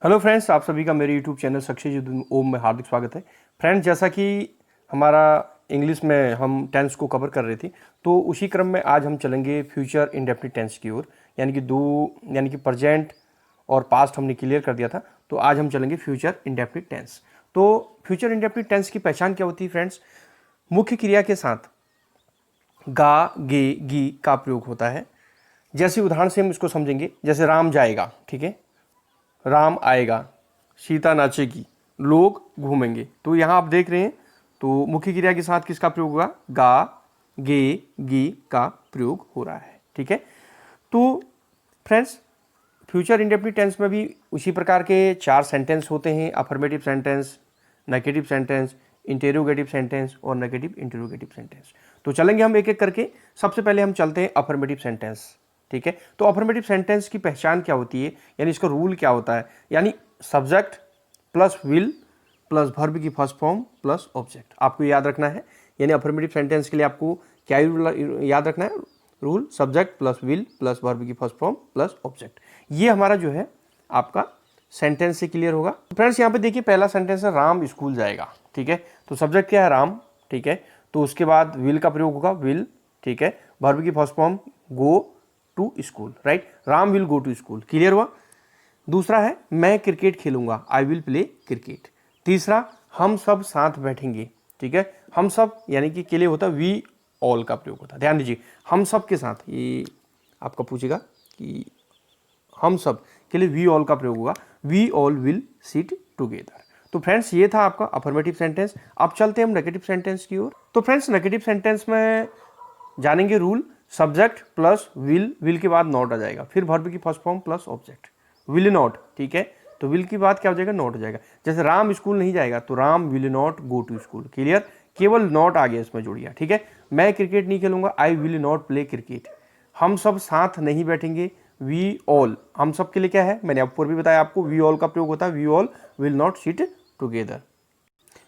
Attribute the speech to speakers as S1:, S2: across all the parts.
S1: Hello friends, आप सभी का मेरे यूट्यूब चैनल सक्सेस ओम में हार्दिक स्वागत है। फ्रेंड्स, जैसा कि हमारा इंग्लिश में हम टेंस को कवर कर रहे थे, तो उसी क्रम में आज हम चलेंगे फ्यूचर इंडेफिनिट टेंस की ओर। यानी कि प्रेजेंट और पास्ट हमने क्लियर कर दिया था, तो आज हम चलेंगे फ्यूचर इंडेफिनिट टेंस। तो फ्यूचर इंडेफिनिट टेंस की पहचान क्या होती है फ्रेंड्स? मुख्य क्रिया के साथ गा, गे, गी का प्रयोग होता है। जैसे उदाहरण से हम इसको समझेंगे, जैसे राम जाएगा, ठीक है, राम आएगा, सीता नाचेगी, लोग घूमेंगे। तो यहाँ आप देख रहे हैं, तो मुख्य क्रिया के साथ किसका प्रयोग होगा? गा, गे, गी का प्रयोग हो रहा है, ठीक है। तो फ्रेंड्स, फ्यूचर इंडेफिनिट टेंस में भी उसी प्रकार के 4 सेंटेंस होते हैं: affirmative sentence, negative sentence, interrogative sentence और नेगेटिव इंटेरोगेटिव सेंटेंस। तो चलेंगे हम एक एक करके। सबसे पहले हम चलते हैं अफर्मेटिव सेंटेंस, ठीक है। तो अफर्मेटिव सेंटेंस की पहचान क्या होती है, यानी इसका रूल क्या होता है? यानी subject plus will plus verb की फर्स्ट फॉर्म प्लस ऑब्जेक्ट, आपको याद रखना है। यानी अफर्मेटिव सेंटेंस के लिए आपको क्या याद रखना है? Rule subject plus will plus verb की फर्स्ट फॉर्म प्लस ऑब्जेक्ट। ये हमारा जो है आपका सेंटेंस से क्लियर होगा। फ्रेंड्स, यहाँ पे देखिए, पहला सेंटेंस है राम स्कूल जाएगा, ठीक है। तो सब्जेक्ट क्या है? राम, ठीक है। तो उसके बाद विल का प्रयोग होगा, विल, ठीक है। वर्ब की first form go to school, right. Ram will go to school, clear हुआ। दूसरा है मैं क्रिकेट खेलूंगा, आई विल प्ले क्रिकेट। तीसरा, हम सब साथ बैठेंगे, ठीक है। हम सब यानी कि के लिए होता है वी ऑल का प्रयोग होता है। ध्यान दीजिए, हम सब के साथ, ये आपका पूछेगा कि हम सब के लिए वी ऑल का प्रयोग होगा, we all will sit together. तो फ्रेंड्स, ये था आपका अफर्मेटिव सेंटेंस। अब चलते हैं हम नेगेटिव सेंटेंस की ओर। तो फ्रेंड्स, नेगेटिव सेंटेंस में जानेंगे रूल, सब्जेक्ट प्लस विल के बाद नॉट आ जाएगा, फिर वर्ब की first form plus object, will not, ठीक है। तो विल की बात क्या हो जाएगा? नॉट हो जाएगा। जैसे राम स्कूल नहीं जाएगा, तो Ram will not go to school, clear. केवल नॉट आ गया इसमें जोड़िया, ठीक है। मैं क्रिकेट नहीं खेलूंगा, I will not play cricket. हम सब साथ नहीं बैठेंगे, वी ऑल, हम सब के लिए क्या है? मैंने ऊपर भी बताया आपको, वी ऑल का प्रयोग होता है, we all will not sit together.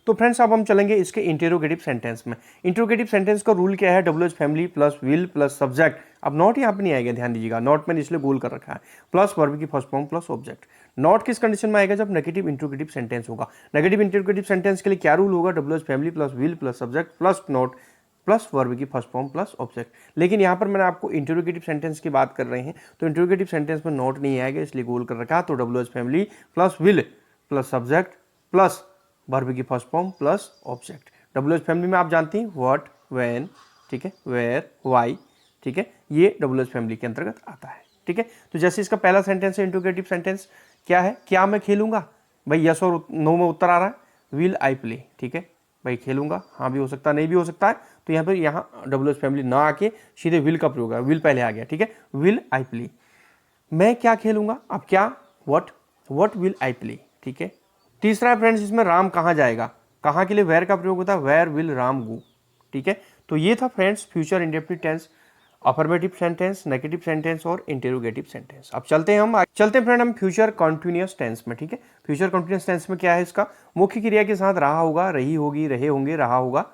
S1: तो फ्रेंड्स, अब हम चलेंगे इसके इंटेरोगेटिव सेंटेंस में। इंटेरोगेटिव सेंटेंस का रूल क्या है? WH family plus will plus subject. अब नॉट यहाँ पे नहीं आएगा, ध्यान दीजिएगा, नॉट मैंने इसलिए गोल कर रखा है, प्लस वर्ब की first form plus object. Not किस कंडीशन में आएगा? जब नेगेटिव इंटेरोगेटिव सेंटेंस होगा। नेगेटिव इंटेरोगेटिव सेंटेंस के लिए क्या रूल होगा? WH family plus will plus subject plus not plus verb की फर्स्ट फॉर्म प्लस ऑब्जेक्ट। लेकिन यहाँ पर मैंने आपको इंटेरोगेटिव सेंटेंस की बात कर रहे हैं, तो इंटेरोगेटिव सेंटेंस में नॉट नहीं आएगा, इसलिए गोल कर रखा। तो WH family plus will plus subject plus verb की first form plus object. WH family में आप जानती हैं व्हाट, व्हेन, ठीक है, वेयर, व्हाई, ठीक है, ये डब्ल्यूएच फैमिली के अंतर्गत आता है, ठीक है। तो जैसे इसका पहला सेंटेंस है इंट्रोगेटिव सेंटेंस, क्या है? क्या मैं खेलूंगा? भाई यस और नो में उत्तर आ रहा है, विल आई प्ले, ठीक है। भाई खेलूंगा, हाँ भी हो सकता है, नहीं भी हो सकता है। तो यहाँ पर यहाँ डब्ल्यूएच फैमिली ना आके सीधे विल का प्रयोग है, विल पहले आ गया, ठीक है, विल आई प्ले। मैं क्या खेलूंगा? अब क्या? व्हाट विल आई प्ले, ठीक है। तीसरा फ्रेंड्स, इसमें राम कहाँ जाएगा? कहाँ के लिए वेयर का प्रयोग होता है, वेयर विल राम गो, ठीक है। तो ये था friends future indefinite tense, affirmative sentence, negative sentence और इंटेरोगेटिव सेंटेंस। अब चलते हैं फ्रेंड हम फ्यूचर कॉन्टिन्यूअस टेंस में, ठीक है। फ्यूचर कॉन्टिन्यूअस टेंस में क्या है? इसका मुख्य क्रिया के साथ रहा होगा, रही होगी, रहे होंगे, रहा होगा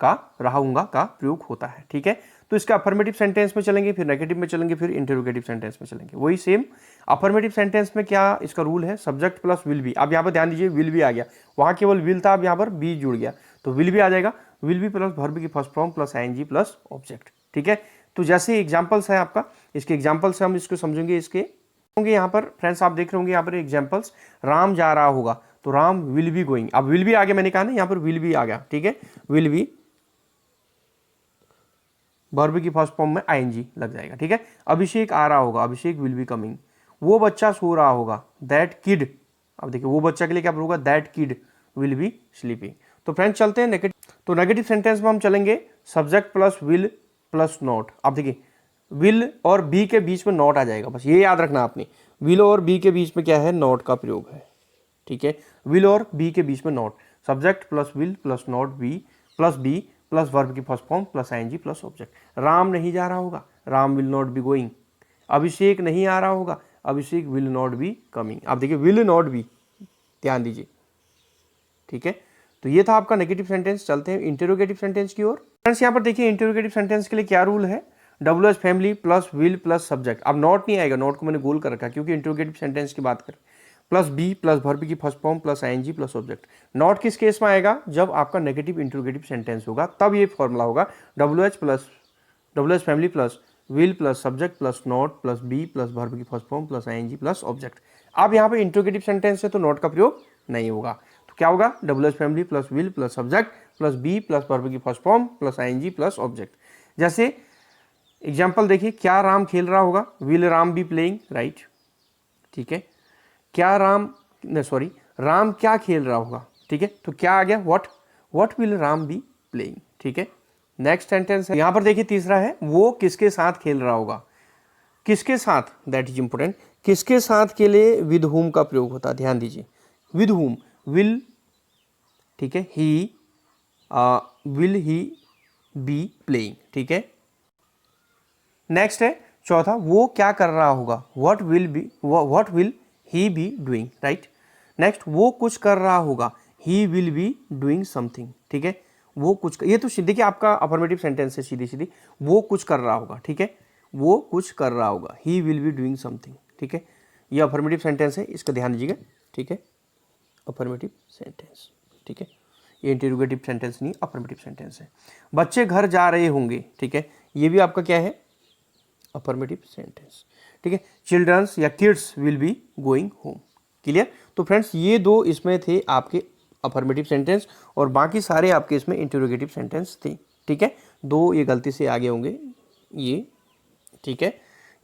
S1: का, रहाऊंगा का प्रयोग होता है, ठीक है। तो इसका अफर्मेटिव सेंटेंस में चलेंगे, फिर नेगेटिव में चलेंगे, फिर इंटेरोगेटिव सेंटेंस में चलेंगे। वही सेम अफर्मेटिव सेंटेंस में क्या इसका रूल है? Subject plus will be. अब यहाँ पर ध्यान दीजिए, विल भी आ गया, वहां केवल विल था, अब यहाँ पर बी जुड़ गया, तो विल भी आ जाएगा, विल बी प्लस वर्ब की first form plus ING plus object, ठीक है। तो जैसे एग्जाम्पल्स है आपका, इसके एग्जाम्पल्स से हम इसको समझेंगे। इसके होंगे यहाँ पर फ्रेंड्स, आप देख रहे होंगे यहाँ पर एग्जाम्पल्स, राम जा रहा होगा, तो राम विल बी गोइंग। अब विल भी आ गया, मैंने कहा ना, यहाँ पर विल भी आ गया, ठीक है, विल बी वर्ब की फर्स्ट फॉर्म में आईएनजी लग जाएगा, ठीक है। अभिषेक आ रहा होगा, अभिषेक विल बी कमिंग। वो बच्चा सो रहा होगा, दैट किड, अब देखिए वो बच्चा के लिए क्या होगा? That kid will be sleeping. तो फ्रेंड्स, चलते हैं नेगेटिव। तो नेगेटिव सेंटेंस में हम चलेंगे subject plus will plus not. अब देखिए, विल और बी के बीच में नॉट आ जाएगा, बस ये याद रखना आपने, विल और बी के बीच में क्या है? नॉट का प्रयोग है, ठीक है। विल और बी के बीच में not, subject plus will plus not be plus verb की first form plus ING plus object. Ram नहीं जा रहा होगा, Ram will not be going. Abhishek नहीं आ रहा होगा, Abhishek will not be coming. आप देखिए, विल नॉट बी, ध्यान दीजिए, ठीक है। तो ये था आपका नेगेटिव सेंटेंस। चलते हैं इंटेरोगेटिव सेंटेंस की ओर। फ्रेंड्स, यहाँ पर देखिए इंटेरोगेटिव सेंटेंस के लिए क्या रूल है? WH family plus will plus subject. अब नॉट नहीं आएगा, नॉट को मैंने गोल कर रखा क्योंकि इंटेरोगेटिव सेंटेंस की बात करें। प्लस बी प्लस वर्ब की first form plus ING plus object. Not किस केस में आएगा? जब आपका नेगेटिव इंट्रोगेटिव सेंटेंस होगा, तब ये फॉर्मूला होगा W H family plus will plus subject plus not plus be plus verb की first form plus ING plus object. अब यहाँ पे इंट्रोगेटिव सेंटेंस है तो नॉट का प्रयोग नहीं होगा, तो क्या होगा? W H family plus will plus subject plus be plus verb की first form plus ING plus object. जैसे एग्जाम्पल देखिए, क्या राम खेल रहा होगा? Will Ram be playing, right, ठीक है। क्या राम राम क्या खेल रहा होगा, ठीक है, तो क्या आ गया? What will Ram be playing, ठीक है। नेक्स्ट सेंटेंस है, यहां पर देखिए तीसरा है, वो किसके साथ खेल रहा होगा? किसके साथ, दैट इज इंपोर्टेंट। किसके साथ के लिए विद हुम का प्रयोग होता है, ध्यान दीजिए। विद हुम, विल, ठीक है, विल ही बी प्लेइंग, ठीक है। नेक्स्ट है चौथा, वो क्या कर रहा होगा? What will he be doing, right. Next, वो कुछ कर रहा होगा, he will be doing something, ठीक है। वो कुछ, ये तो देखिए आपका अफर्मेटिव सेंटेंस है, सीधी सीधी, वो कुछ कर रहा होगा, ठीक है, वो कुछ कर रहा होगा, he will be doing something, ठीक है। ये अफर्मेटिव सेंटेंस है, इसका ध्यान दीजिएगा, ठीक है, अफर्मेटिव सेंटेंस, ठीक है। ये इंटरोगेटिव सेंटेंस नहीं, अफर्मेटिव सेंटेंस है। बच्चे घर जा रहे होंगे, ठीक है, ये भी आपका क्या है? अफर्मेटिव सेंटेंस, ठीक है। चिल्ड्रंस या kids will be going home, clear. तो फ्रेंड्स ये दो इसमें थे आपके अफर्मेटिव सेंटेंस और बाकी सारे आपके इसमें इंटरोगेटिव सेंटेंस थे, ठीक है। दो ये गलती से आगे होंगे ये, ठीक है,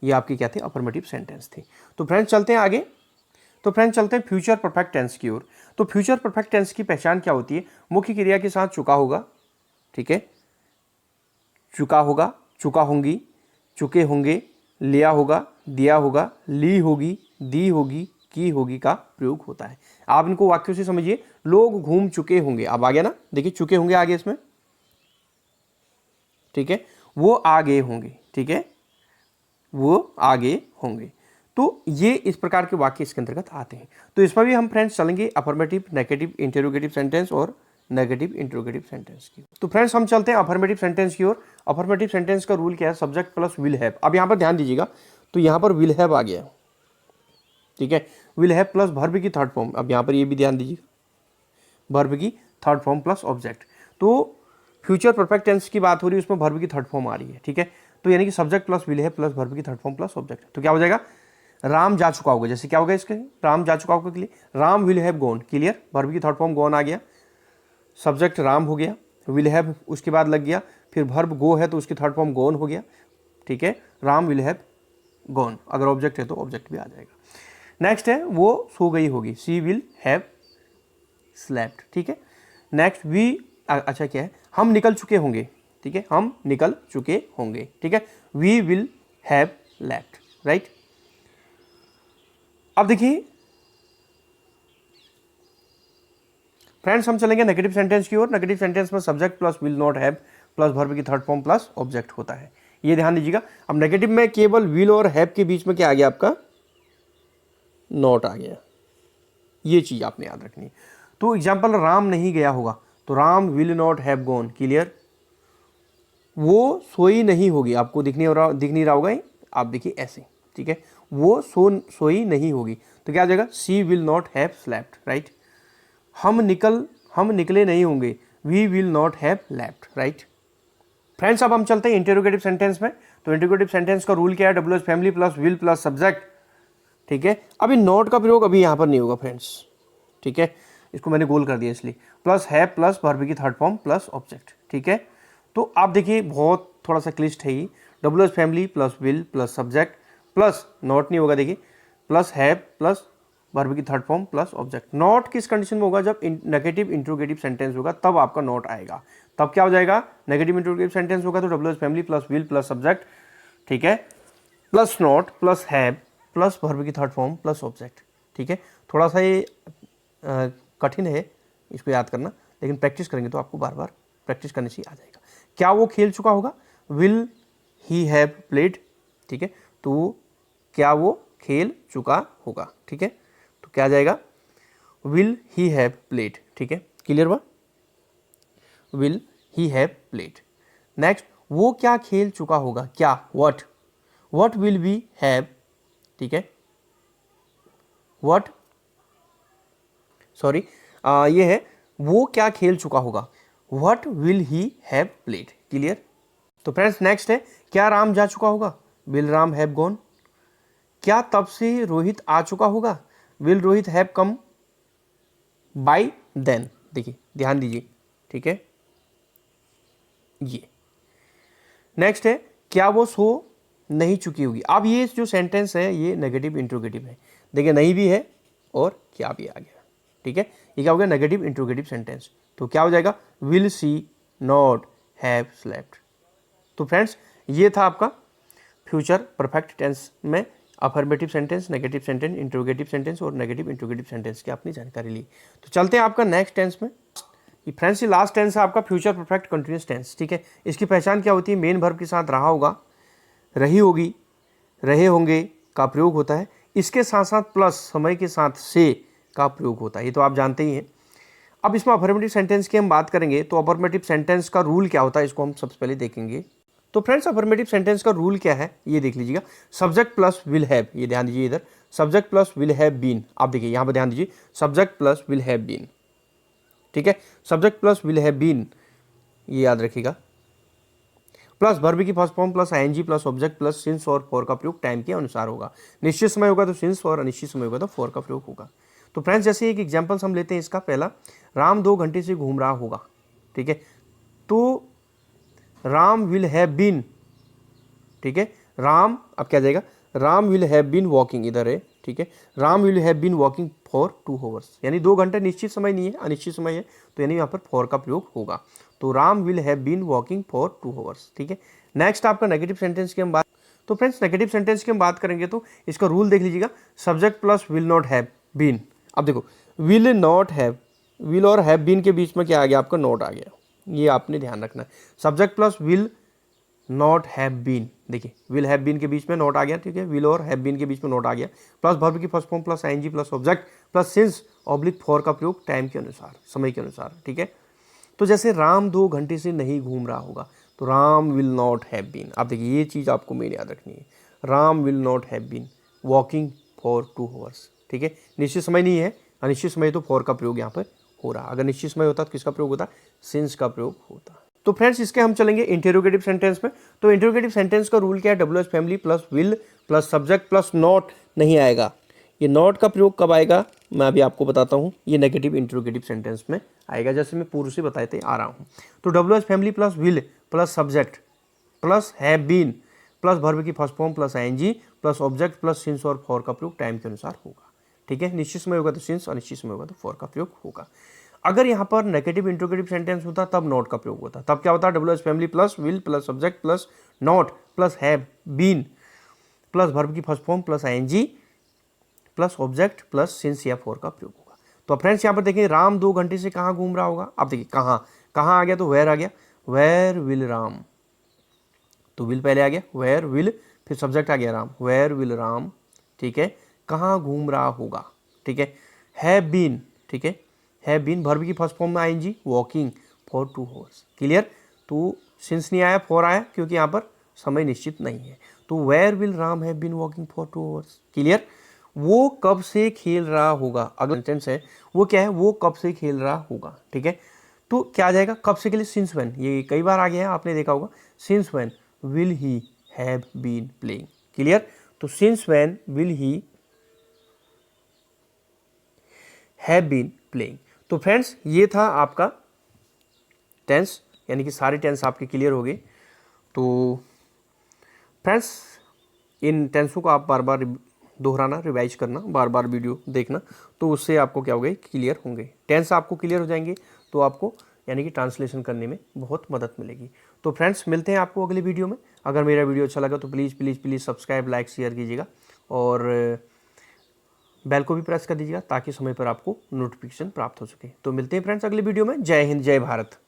S1: ये आपके क्या थे? अफर्मेटिव सेंटेंस थे। तो फ्रेंड्स चलते हैं आगे। तो फ्रेंड्स चलते हैं फ्यूचर परफेक्ट टेंस की ओर। तो फ्यूचर परफेक्ट टेंस की पहचान क्या होती है? मुख्य क्रिया के साथ चुका होगा, ठीक है, चुका होगा, चुका होंगी, चुके होंगे, लिया होगा, दिया होगा, ली होगी, दी होगी, की होगी का प्रयोग होता है। आप इनको वाक्यों से समझिए। लोग घूम चुके होंगे, अब आ गया ना, देखिए चुके होंगे आगे इसमें, ठीक है, वो आगे होंगे, ठीक है, वो आगे होंगे। तो ये इस प्रकार के वाक्य इसके अंतर्गत आते हैं। तो इसमें भी हम फ्रेंड्स चलेंगे अफर्मेटिव, नेगेटिव, इंटरोगेटिव सेंटेंस और नेगेटिव इंटरोगेटिव सेंटेंस की। तो फ्रेंड्स हम चलते हैं अफर्मेटिव सेंटेंस की ओर। अफर्मेटिव सेंटेंस का रूल क्या है? Subject plus will have. अब यहाँ पर ध्यान दीजिएगा, तो यहाँ पर विल हैव आ गया, ठीक है, विल हैव प्लस वर्ब की थर्ड फॉर्म। अब यहाँ पर ये भी ध्यान दीजिएगा, वर्ब की थर्ड फॉर्म प्लस ऑब्जेक्ट। तो फ्यूचर परफेक्ट टेंस की बात हो रही है, उसमें वर्ब की थर्ड फॉर्म आ रही है, ठीक है। तो यानी कि subject plus will have plus verb की थर्ड फॉर्म प्लस ऑब्जेक्ट, तो क्या हो जाएगा? राम जा चुका होगा, जैसे क्या होगा इसके? राम जा चुका होगा के लिए Ram will have gone, clear, verb की थर्ड फॉर्म गॉन आ गया, सब्जेक्ट राम हो गया, विल हैव उसके बाद लग गया, फिर वर्ब गो है तो उसकी थर्ड फॉर्म गॉन हो गया, ठीक है, राम विल हैव गॉन। अगर ऑब्जेक्ट है तो ऑब्जेक्ट भी आ जाएगा। नेक्स्ट है, वो सो गई होगी, सी विल हैव स्लेप्ट, ठीक है। नेक्स्ट अच्छा क्या है? हम निकल चुके होंगे, ठीक है, हम निकल चुके होंगे, ठीक है, we will have left, right. अब देखिए फ्रेंड्स हम चलेंगे नेगेटिव सेंटेंस की ओर। नेगेटिव सेंटेंस में subject plus will not have plus verb की थर्ड फॉर्म प्लस ऑब्जेक्ट होता है, ये ध्यान दीजिएगा। अब नेगेटिव में केवल विल और हैव के बीच में क्या आ गया? आपका नॉट आ गया, ये चीज आपने याद रखनी है। तो एग्जाम्पल, राम नहीं गया होगा, तो Ram will not have gone, clear. वो सोई नहीं होगी, आपको दिख नहीं रहा होगा, आप देखिए ऐसे, ठीक है, वो सोई नहीं होगी, तो क्या आ जाएगा? She will not have slept, right. हम निकले नहीं होंगे, we will not have left, right. Friends अब हम चलते हैं इंटरोगेटिव सेंटेंस में। तो इंटरोगेटिव सेंटेंस का रूल क्या है? W H family plus will plus subject, ठीक है। अभी नॉट का प्रयोग अभी यहाँ पर नहीं होगा फ्रेंड्स, ठीक है, इसको मैंने गोल कर दिया इसलिए, प्लस है प्लस वर्ब की थर्ड फॉर्म प्लस ऑब्जेक्ट, ठीक है। तो आप देखिए बहुत थोड़ा सा क्लिष्ट है ही, W H family plus will plus subject plus not नहीं होगा, देखिए, प्लस है प्लस वर्ब की third form plus object. Not किस कंडीशन में होगा? जब नेगेटिव इंट्रोगेटिव सेंटेंस होगा तब आपका नॉट आएगा। तब क्या हो जाएगा? नेगेटिव इंट्रोगेटिव सेंटेंस होगा तो W H family plus will plus subject, ठीक है, plus not plus have plus verb की थर्ड फॉर्म प्लस ऑब्जेक्ट, ठीक है। थोड़ा सा ये कठिन है इसको याद करना, लेकिन प्रैक्टिस करेंगे तो आपको बार बार प्रैक्टिस करने से आ जाएगा। क्या वो खेल चुका होगा? विल ही हैव प्लेड, ठीक है, तो क्या वो खेल चुका होगा, ठीक है, तो क्या आ जाएगा? विल ही हैव प्लेड, ठीक है, क्लियर हुआ? Will he have played. Next, वो क्या खेल चुका होगा? क्या, व्हाट विल वी हैव, ठीक है, व्हाट सॉरी, ये है वो क्या खेल चुका होगा, what will he have played. Clear. तो फ्रेंड्स नेक्स्ट है, क्या राम जा चुका होगा, विल राम हैव गॉन। क्या तब से रोहित आ चुका होगा, will Rohit have come by then. देखिए ध्यान दीजिए, ठीक है। ये नेक्स्ट है, क्या वो सो नहीं चुकी होगी। अब ये जो सेंटेंस है ये नेगेटिव इंट्रोगेटिव है। देखिए नहीं भी है और क्या भी आ गया, ठीक है। ये क्या हो गया, नेगेटिव इंट्रोगेटिव सेंटेंस। तो क्या हो जाएगा, will see not have slept. तो फ्रेंड्स ये था आपका फ्यूचर परफेक्ट टेंस में affirmative sentence, negative sentence, interrogative sentence और नेगेटिव इंट्रोगेटिव सेंटेंस की आपने जानकारी ली। तो चलते हैं आपका नेक्स्ट टेंस में। फ्रेंड्स ये लास्ट टेंस है आपका फ्यूचर परफेक्ट कंटिन्यूअस टेंस, ठीक है। इसकी पहचान क्या होती है, मेन वर्ब के साथ रहा होगा, रही होगी, रहे होंगे का प्रयोग होता है। इसके साथ साथ प्लस समय के साथ से का प्रयोग होता है, ये तो आप जानते ही हैं। अब इसमें अफर्मेटिव सेंटेंस की हम बात करेंगे तो अफर्मेटिव सेंटेंस का रूल क्या होता है, इसको हम सबसे पहले देखेंगे। तो फ्रेंड्स अफर्मेटिव सेंटेंस का रूल क्या है ये देख लीजिएगा। सब्जेक्ट प्लस विल हैव, ये ध्यान दीजिए इधर, subject plus will have been. आप देखिए यहां पर ध्यान दीजिए, subject plus will have been, ठीक है। Subject plus will have been, ये याद रखिएगा। प्लस वर्ब की first form plus ING plus object plus since और फॉर का प्रयोग टाइम के अनुसार होगा। निश्चित समय होगा तो सिंस और अनिश्चित समय होगा तो फॉर का प्रयोग होगा। तो फ्रेंड्स जैसे एक एग्जांपल्स हम लेते हैं इसका, पहला, राम 2 घंटे से घूम रहा होगा, ठीक है। तो राम विल हैव बीन, ठीक है। राम अब क्या जाएगा, Ram will have been walking, इधर है, ठीक है। Ram will have been walking for 2 hours, यानी 2 घंटे निश्चित समय नहीं है, अनिश्चित समय है, तो यानी यहाँ पर फॉर का प्रयोग होगा। तो Ram will have been walking for 2 hours, ठीक है। नेक्स्ट आपका नेगेटिव सेंटेंस की हम बात, तो फ्रेंड्स नेगेटिव सेंटेंस की हम बात करेंगे तो इसका रूल देख लीजिएगा, subject plus will not have been. अब देखो विल नॉट हैव, विल और हैव बीन के बीच में क्या आ गया, आपका नॉट आ गया, ये आपने ध्यान रखना है। Subject plus will not have been, देखिए विल हैव बीन के बीच में नॉट आ गया, ठीक है। विल और हैव बीन के बीच में नॉट आ गया, प्लस वर्ब की first form plus ING plus object plus since oblique for का प्रयोग टाइम के अनुसार, समय के अनुसार, ठीक है। तो जैसे राम 2 घंटे से नहीं घूम रहा होगा, तो Ram will not have been. आप देखिए ये चीज़ आपको मेन याद रखनी है, Ram will not have been walking for 2 hours, ठीक है। निश्चित समय नहीं है, अनिश्चित समय, तो फॉर का प्रयोग यहाँ पर हो रहा। अगर निश्चित समय होता तो किसका प्रयोग होता, सिंस का प्रयोग होता। तो फ्रेंड्स इसके हम चलेंगे इंटेरोगेटिव सेंटेंस में। तो इंटेरोगेटिव सेंटेंस का रूल क्या है, W H family plus will plus subject plus not नहीं आएगा। ये नॉट का प्रयोग कब आएगा, मैं अभी आपको बताता हूँ। ये नेगेटिव इंटेरोगेटिव सेंटेंस में आएगा, जैसे मैं पूर्व से बताते आ रहा हूँ। तो W H family plus will plus subject plus have been plus verb की first form plus ING plus object plus since और फॉर का प्रयोग टाइम के अनुसार होगा, ठीक है। निश्चित समय होगा तो सिंस, अनिश्चित समय होगा तो फॉर का प्रयोग होगा। अगर यहाँ पर नेगेटिव इंट्रोगेटिव सेंटेंस होता तब नॉट का प्रयोग होता। तब क्या होता है, W H family plus will plus subject plus not plus have been plus verb की first form plus ING plus object plus since या फॉर का प्रयोग होगा। तो फ्रेंड्स यहाँ पर देखिए राम 2 घंटे से कहाँ घूम रहा होगा। आप देखिए कहाँ कहाँ आ गया, तो वेयर आ गया, वेयर विल राम, तो विल पहले आ गया, वेयर विल, फिर सब्जेक्ट आ गया राम, वेयर विल राम, ठीक है। कहाँ घूम रहा होगा, ठीक है। हैव बीन, ठीक है, हैव बीन वर्ब की फर्स्ट फॉर्म में ING walking for 2 hours, clear. तो सिंस नहीं आया, फॉर आया, क्योंकि यहाँ पर समय निश्चित नहीं है। तो where will Ram have been walking for 2 hours, clear. वो कब से खेल रहा होगा, अगला सेंटेंस है वो क्या है, वो कब से खेल रहा होगा, ठीक है। तो क्या आ जाएगा, कब से के लिए सिंस व्हेन, ये कई बार आ गया है, आपने देखा होगा, since when will he have been playing, clear. तो since when will he have been playing. तो फ्रेंड्स ये था आपका टेंस, यानी कि सारे टेंस आपके क्लियर हो गए। तो फ्रेंड्स इन टेंसों को आप बार बार दोहराना, रिवाइज करना, बार बार वीडियो देखना, तो उससे आपको क्या होगा, क्लियर होंगे। टेंस आपको क्लियर हो जाएंगे तो आपको यानी कि ट्रांसलेशन करने में बहुत मदद मिलेगी। तो फ्रेंड्स मिलते हैं आपको अगले वीडियो में। अगर मेरा वीडियो अच्छा लगा तो please please please subscribe, like, share कीजिएगा और बेल को भी प्रेस कर दीजिएगा ताकि समय पर आपको नोटिफिकेशन प्राप्त हो सके। तो मिलते हैं फ्रेंड्स अगले वीडियो में। जय हिंद, जय भारत।